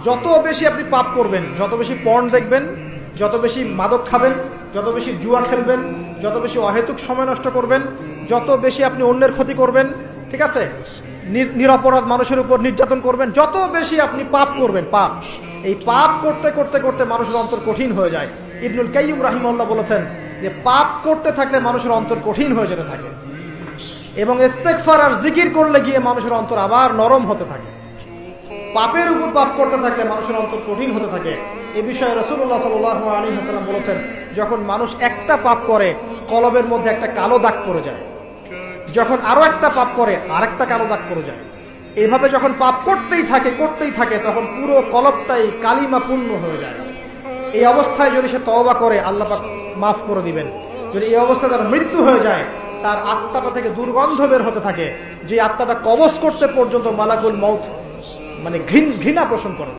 যত বেশি আপনি পাপ করবেন, যত বেশি পর্ন দেখবেন, যত বেশি মাদক খাবেন, যত বেশি জুয়া খেলবেন, যত বেশি অহেতুক সময় নষ্ট করবেন, যত বেশি আপনি অন্যের ক্ষতি করবেন, ঠিক আছে, নিরপরাধ মানুষের উপর নির্যাতন করবেন, যত বেশি আপনি পাপ করবেন, পাপ, এই পাপ করতে করতে করতে মানুষের অন্তর কঠিন হয়ে যায়। ইবনুল কাইয়্যিম রাহিমাহুল্লাহ বলেছেন যে পাপ করতে থাকলে মানুষের অন্তর কঠিন হয়ে যেতে থাকে, এবং ইস্তেগফার আর জিকির করলে গিয়ে মানুষের অন্তর আবার নরম হতে থাকে। পাপের উপর পাপ করতে থাকলে মানুষের অন্তর কঠিন হতে থাকে। এ বিষয়ে রাসূলুল্লাহ সাল্লাল্লাহু আলাইহি ওয়াসাল্লাম বলেছেন, যখন মানুষ একটা পাপ করে কলবের মধ্যে একটা কালো দাগ পড়ে যায়, যখন আরো একটা পাপ করে আরেকটা কালো দাগ পড়ে যায়। এইভাবে যখন পাপ করতেই থাকে তখন পুরো কলবটাই কালিমা পূর্ণ হয়ে যায়। এই অবস্থায় যদি সে তওবা করে আল্লাহ পাক মাফ করে দিবেন। যদি এই অবস্থায় তার মৃত্যু হয়ে যায়, তার আত্মাটা থেকে দুর্গন্ধ বের হতে থাকে, যে আত্মাটা কবজ করতে পর্যন্ত মালাকুল মউত মানে ঘৃণা পোষণ করে।